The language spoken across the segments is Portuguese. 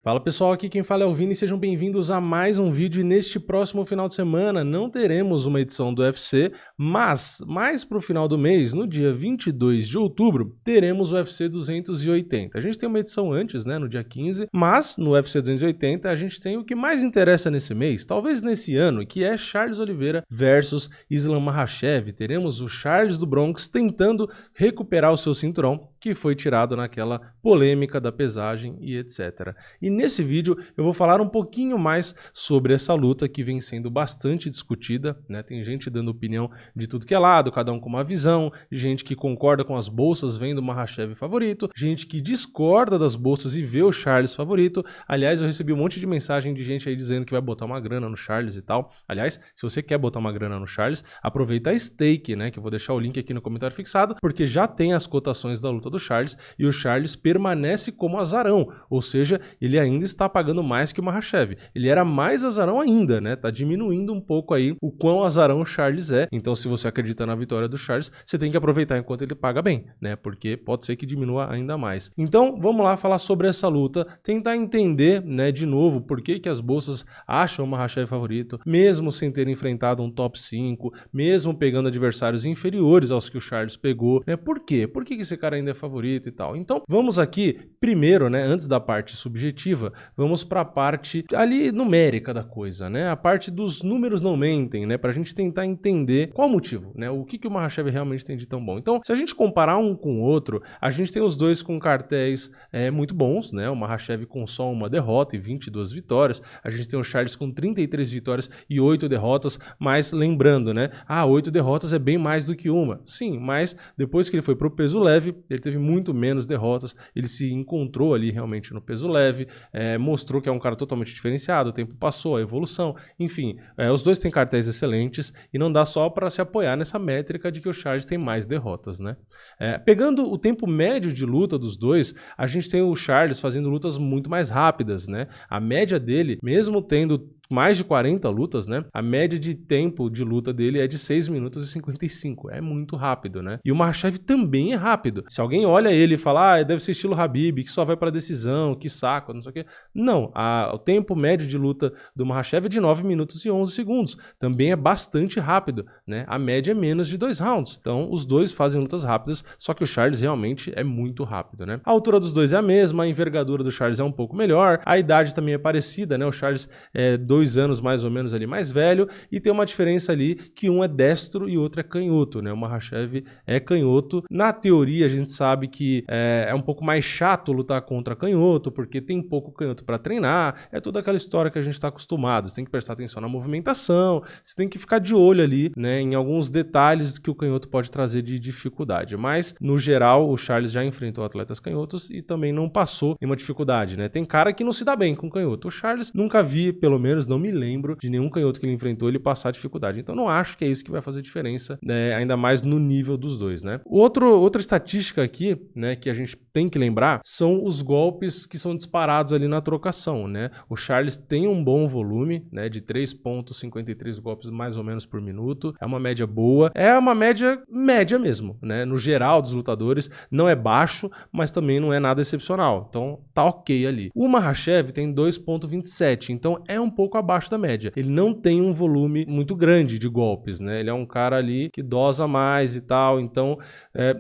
Fala pessoal, aqui quem fala é o Vini, sejam bem-vindos a mais um vídeo e neste próximo final de semana não teremos uma edição do UFC, mas mais para o final do mês, no dia 22 de outubro, teremos o UFC 280. A gente tem uma edição antes, né, no dia 15, mas no UFC 280 a gente tem o que mais interessa nesse mês, talvez nesse ano, que é Charles Oliveira versus Islam Makhachev. Teremos o Charles do Bronx tentando recuperar o seu cinturão, que foi tirado naquela polêmica da pesagem e etc. E nesse vídeo eu vou falar um pouquinho mais sobre essa luta que vem sendo bastante discutida, né? Tem gente dando opinião de tudo que é lado, cada um com uma visão, gente que concorda com as bolsas vendo o Makhachev favorito, gente que discorda das bolsas e vê o Charles favorito. Aliás, eu recebi um monte de mensagem de gente aí dizendo que vai botar uma grana no Charles e tal. Aliás, se você quer botar uma grana no Charles, aproveita a stake, né? Que eu vou deixar o link aqui no comentário fixado, porque já tem as cotações da luta do Charles e o Charles permanece como azarão, ou seja, ele ainda está pagando mais que o Makhachev. Ele era mais azarão ainda, né? Tá diminuindo um pouco aí o quão azarão o Charles é. Então, se você acredita na vitória do Charles, você tem que aproveitar enquanto ele paga bem, né? Porque pode ser que diminua ainda mais. Então, vamos lá falar sobre essa luta, tentar entender, né, de novo, por que as bolsas acham o Makhachev favorito, mesmo sem ter enfrentado um top 5, mesmo pegando adversários inferiores aos que o Charles pegou, né? Por quê? Por que esse cara ainda é favorito e tal? Então, vamos aqui, primeiro, né, antes da parte subjetiva, vamos para a parte ali numérica da coisa, né? A parte dos números não mentem, né? Para a gente tentar entender qual o motivo, né? O que o Makhachev realmente tem de tão bom. Então, se a gente comparar um com o outro, a gente tem os dois com cartéis muito bons, né? O Makhachev com só uma derrota e 22 vitórias. A gente tem o Charles com 33 vitórias e 8 derrotas, mas lembrando, né? 8 derrotas é bem mais do que uma. Sim, mas depois que ele foi pro peso leve, ele teve muito menos derrotas, ele se encontrou ali realmente no peso leve, mostrou que é um cara totalmente diferenciado, o tempo passou, a evolução, enfim, os dois têm cartéis excelentes e não dá só para se apoiar nessa métrica de que o Charles tem mais derrotas, né? Pegando o tempo médio de luta dos dois, a gente tem o Charles fazendo lutas muito mais rápidas, né? A média dele, mesmo tendo mais de 40 lutas, né? A média de tempo de luta dele é de 6 minutos e 55. É muito rápido, né? E o Makhachev também é rápido. Se alguém olha ele e fala, deve ser estilo Khabib, que só vai pra decisão, que saco, não sei o quê. Não, o tempo médio de luta do Makhachev é de 9 minutos e 11 segundos. Também é bastante rápido, né? A média é menos de 2 rounds. Então, os dois fazem lutas rápidas, só que o Charles realmente é muito rápido, né? A altura dos dois é a mesma, a envergadura do Charles é um pouco melhor, a idade também é parecida, né? O Charles é 2 anos mais ou menos ali mais velho e tem uma diferença ali que um é destro e outro é canhoto, né? O Makhachev é canhoto. Na teoria a gente sabe que é um pouco mais chato lutar contra canhoto porque tem pouco canhoto para treinar, é toda aquela história que a gente está acostumado, você tem que prestar atenção na movimentação, você tem que ficar de olho ali, né, em alguns detalhes que o canhoto pode trazer de dificuldade, mas no geral o Charles já enfrentou atletas canhotos e também não passou nenhuma dificuldade, né? Tem cara que não se dá bem com canhoto, o Charles nunca vi, pelo menos não me lembro de nenhum canhoto que ele enfrentou ele passar dificuldade. Então não acho que é isso que vai fazer diferença, né, ainda mais no nível dos dois, né? Outra estatística aqui, né, que a gente tem que lembrar são os golpes que são disparados ali na trocação, né? O Charles tem um bom volume, né, de 3,53 golpes mais ou menos por minuto. É uma média boa. É uma média mesmo, né? No geral dos lutadores, não é baixo, mas também não é nada excepcional. Então tá ok ali. O Makhachev tem 2,27, então é um pouco abaixo da média. Ele não tem um volume muito grande de golpes, né? Ele é um cara ali que dosa mais e tal. Então,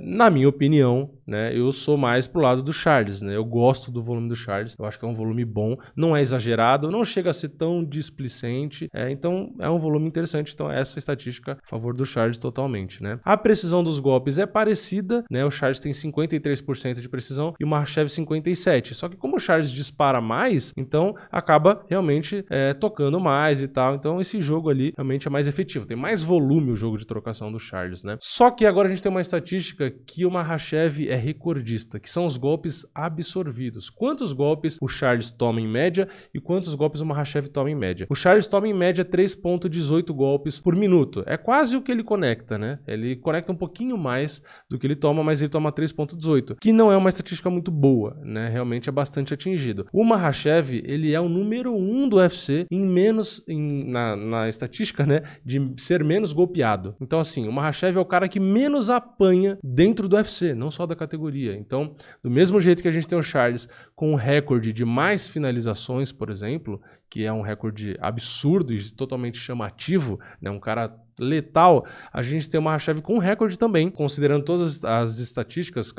na minha opinião, né, eu sou mais pro lado do Charles, né? Eu gosto do volume do Charles. Eu acho que é um volume bom, não é exagerado, não chega a ser tão displicente. Então, é um volume interessante. Então, essa estatística a favor do Charles totalmente, né? A precisão dos golpes é parecida, né? O Charles tem 53% de precisão e o Makhachev 57%. Só que como o Charles dispara mais, então acaba realmente tocando mais e tal. Então esse jogo ali realmente é mais efetivo. Tem mais volume o jogo de trocação do Charles, né? Só que agora a gente tem uma estatística que o Makhachev é recordista, que são os golpes absorvidos. Quantos golpes o Charles toma em média e quantos golpes o Makhachev toma em média? O Charles toma em média 3,18 golpes por minuto. É quase o que ele conecta, né? Ele conecta um pouquinho mais do que ele toma, mas ele toma 3,18, que não é uma estatística muito boa, né? Realmente é bastante atingido. O Makhachev, ele é o número 1 do UFC na estatística, né, de ser menos golpeado. Então, assim, o Makhachev é o cara que menos apanha dentro do UFC, não só da categoria. Então, do mesmo jeito que a gente tem o Charles com um recorde de mais finalizações, por exemplo, que é um recorde absurdo e totalmente chamativo, né, um cara letal, a gente tem o Makhachev com recorde também, considerando todas as estatísticas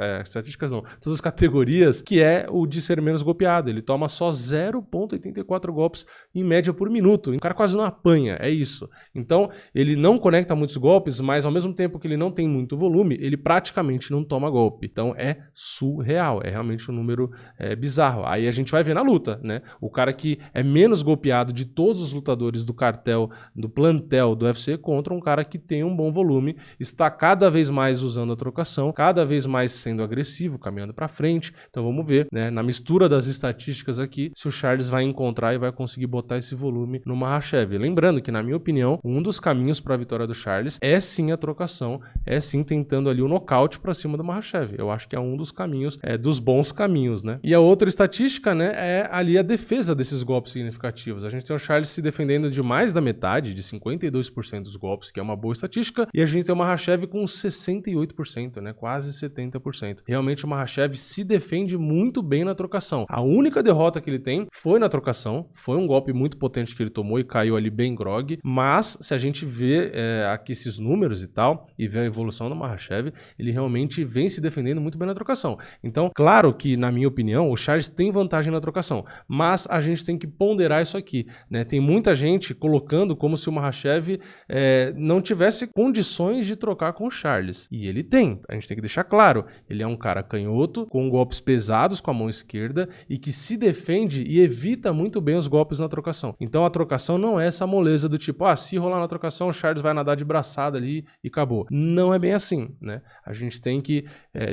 não, todas as categorias, que é o de ser menos golpeado. Ele toma só 0,84 golpes em média por minuto. O cara quase não apanha, é isso. Então, ele não conecta muitos golpes, mas ao mesmo tempo que ele não tem muito volume, ele praticamente não toma golpe. Então, é surreal, é realmente um número bizarro. Aí a gente vai ver na luta, né? O cara que é menos golpeado de todos os lutadores do cartel, do plantel do UFC, contra um cara que tem um bom volume, está cada vez mais usando a trocação, cada vez mais sendo agressivo, caminhando para frente. Então vamos ver, né, na mistura das estatísticas aqui, se o Charles vai encontrar e vai conseguir botar esse volume no Makhachev. Lembrando que, na minha opinião, um dos caminhos para a vitória do Charles é sim a trocação, é sim tentando ali o nocaute para cima do Makhachev. Eu acho que é um dos caminhos, dos bons caminhos, né? E a outra estatística, né, é ali a defesa desses golpes significativos. A gente tem o Charles se defendendo de mais da metade, de 52% dos golpes, que é uma boa estatística, e a gente tem o Makhachev com 68%, né? Quase 70%. Realmente o Makhachev se defende muito bem na trocação. A única derrota que ele tem foi na trocação, foi um golpe muito potente que ele tomou e caiu ali bem grog, mas se a gente vê aqui esses números e tal, e vê a evolução do Makhachev, ele realmente vem se defendendo muito bem na trocação. Então, claro que, na minha opinião, o Charles tem vantagem na trocação, mas a gente tem que ponderar isso aqui, né? Tem muita gente colocando como se o Makhachev não tivesse condições de trocar com o Charles. E ele tem. A gente tem que deixar claro. Ele é um cara canhoto, com golpes pesados com a mão esquerda e que se defende e evita muito bem os golpes na trocação. Então a trocação não é essa moleza do tipo, se rolar na trocação, o Charles vai nadar de braçada ali e acabou. Não é bem assim, né? A gente tem que,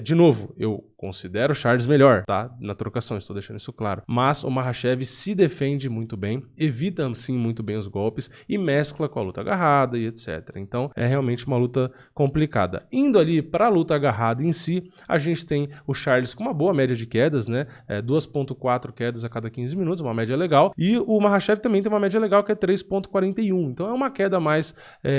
de novo, eu considero o Charles melhor, tá? Na trocação, estou deixando isso claro. Mas o Makhachev se defende muito bem, evita sim muito bem os golpes e mescla com a luta agarrada e etc. Então é realmente uma luta complicada. Indo ali para a luta agarrada em si, a gente tem o Charles com uma boa média de quedas, né? 2,4 quedas a cada 15 minutos, uma média legal. E o Makhachev também tem uma média legal que é 3,41. Então é uma queda a mais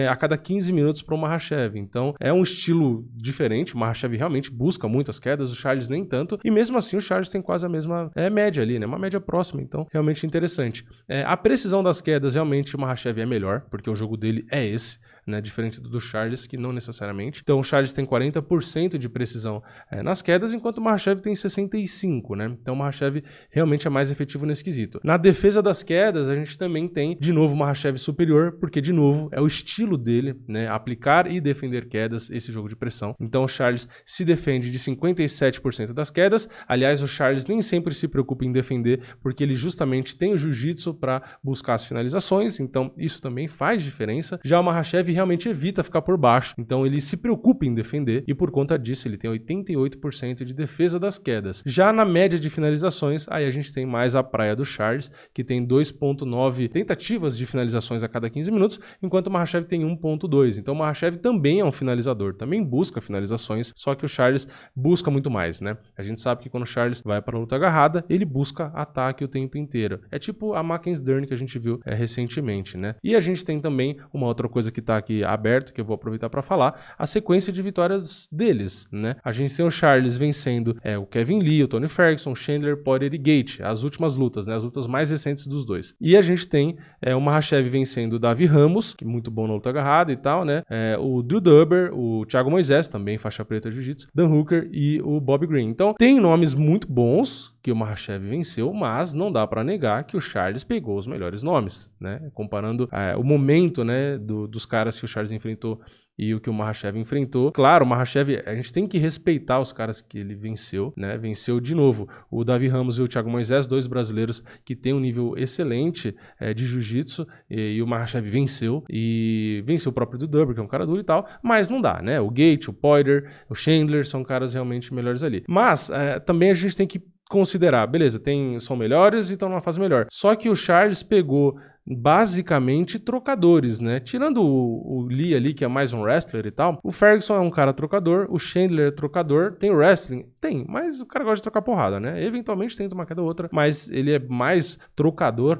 a cada 15 minutos para o Makhachev. Então é um estilo diferente. O Makhachev realmente busca muitas quedas, o Charles nem tanto. E mesmo assim o Charles tem quase a mesma média ali, né? Uma média próxima. Então realmente interessante. A precisão das quedas, realmente o Makhachev é melhor, porque o jogo dele é esse, né? Diferente do Charles, que não necessariamente. Então o Charles tem 40% de precisão nas quedas, enquanto o Makhachev tem 65%, né? Então o Makhachev realmente é mais efetivo nesse quesito. Na defesa das quedas, a gente também tem, de novo, o Makhachev superior, porque, de novo, é o estilo dele, né? Aplicar e defender quedas, esse jogo de pressão. Então o Charles se defende de 57% das quedas. Aliás, o Charles nem sempre se preocupa em defender, porque ele justamente tem o jiu-jitsu para buscar as finalizações, então isso também faz diferença. Já o Makhachev realmente evita ficar por baixo, então ele se preocupa em defender e por conta disso ele tem 88% de defesa das quedas. Já na média de finalizações, aí a gente tem mais a praia do Charles, que tem 2,9 tentativas de finalizações a cada 15 minutos, enquanto o Makhachev tem 1,2. Então o Makhachev também é um finalizador, também busca finalizações, só que o Charles busca muito mais, né? A gente sabe que quando o Charles vai para a luta agarrada, ele busca ataque o tempo inteiro. É tipo a Mackenzie que a gente viu recentemente, né? E a gente tem também uma outra coisa que tá aqui aberto, que eu vou aproveitar para falar, a sequência de vitórias deles, né? A gente tem o Charles vencendo o Kevin Lee, o Tony Ferguson, Chandler, Poirier e Gate, as últimas lutas, né? As lutas mais recentes dos dois. E a gente tem o Makhachev vencendo o Davi Ramos, que é muito bom na luta agarrada e tal, né? O Drew Dober, o Thiago Moisés, também faixa preta de jiu-jitsu, Dan Hooker e o Bobby Green. Então, tem nomes muito bons que o Makhachev venceu, mas não dá para negar que o Charles pegou os melhores nomes, né? Comparando o momento, né, dos caras que o Charles enfrentou e o que o Makhachev enfrentou. Claro, o Makhachev, a gente tem que respeitar os caras que ele venceu, né? Venceu de novo o Davi Ramos e o Thiago Moisés, dois brasileiros que têm um nível excelente de jiu-jitsu, e o Makhachev venceu, e venceu o próprio Duber, que é um cara duro e tal, mas não dá, né? O Gate, o Poirier, o Chandler são caras realmente melhores ali. Mas também a gente tem que considerar, beleza, são melhores e estão numa fase melhor. Só que o Charles pegou basicamente trocadores, né? Tirando o Lee ali, que é mais um wrestler e tal, o Ferguson é um cara trocador, o Chandler é trocador, tem o wrestling? Tem, mas o cara gosta de trocar porrada, né? Eventualmente tenta uma queda ou outra, mas ele é mais trocador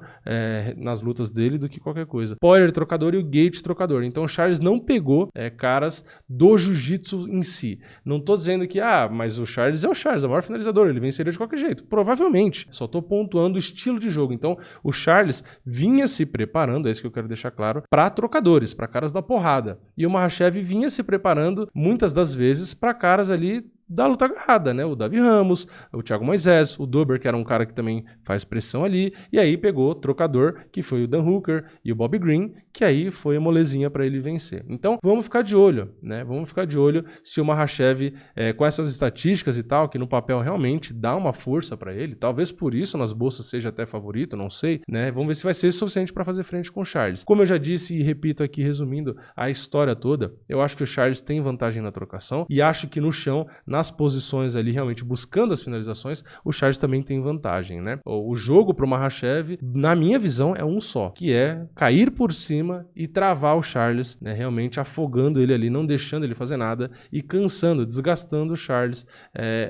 nas lutas dele do que qualquer coisa. Poirier trocador e o Gates trocador. Então o Charles não pegou caras do jiu-jitsu em si. Não tô dizendo que, mas o Charles é o maior finalizador, ele venceria de qualquer jeito. Provavelmente. Só tô pontuando o estilo de jogo. Então o Charles vinha se preparando, é isso que eu quero deixar claro, para trocadores, para caras da porrada. E o Makhachev vinha se preparando, muitas das vezes, para caras ali da luta agarrada, né? O Davi Ramos, o Thiago Moisés, o Dober, que era um cara que também faz pressão ali, e aí pegou trocador, que foi o Dan Hooker e o Bobby Green, que aí foi a molezinha para ele vencer. Então, vamos ficar de olho, né? Vamos ficar de olho se o Makhachev, com essas estatísticas e tal, que no papel realmente dá uma força para ele, talvez por isso nas bolsas seja até favorito, não sei, né? Vamos ver se vai ser suficiente para fazer frente com o Charles. Como eu já disse e repito aqui, resumindo a história toda, eu acho que o Charles tem vantagem na trocação e acho que no chão, nas posições ali, realmente buscando as finalizações, o Charles também tem vantagem, né? O jogo pro Makhachev, na minha visão, é um só, que é cair por cima e travar o Charles, né? Realmente afogando ele ali, não deixando ele fazer nada e cansando, desgastando o Charles,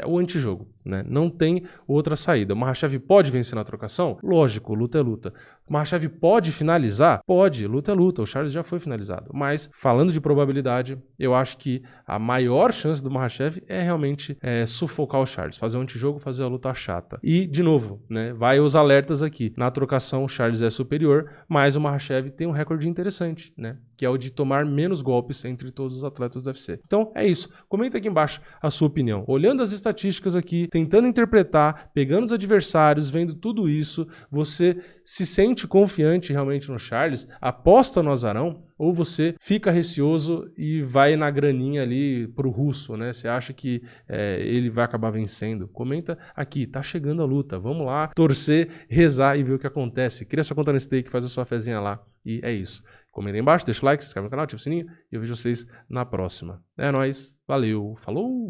o antijogo, né? Não tem outra saída. O Makhachev pode vencer na trocação? Lógico, luta é luta. O Makhachev pode finalizar? Pode, luta é luta. O Charles já foi finalizado. Mas, falando de probabilidade, eu acho que a maior chance do Makhachev é realmente sufocar o Charles, fazer um antijogo, fazer a luta chata. E, de novo, né, vai os alertas aqui. Na trocação, o Charles é superior, mas o Makhachev tem um recorde interessante, né, que é o de tomar menos golpes entre todos os atletas do UFC. Então, é isso. Comenta aqui embaixo a sua opinião. Olhando as estatísticas aqui, tentando interpretar, pegando os adversários, vendo tudo isso, você se sente confiante realmente no Charles? Aposta no azarão? Ou você fica receoso e vai na graninha ali pro russo, né? Você acha que ele vai acabar vencendo? Comenta aqui, tá chegando a luta. Vamos lá, torcer, rezar e ver o que acontece. Cria sua conta no Stake, faz a sua fezinha lá. E é isso. Comenta aí embaixo, deixa o like, se inscreve no canal, ativa o sininho e eu vejo vocês na próxima. É nóis, valeu, falou!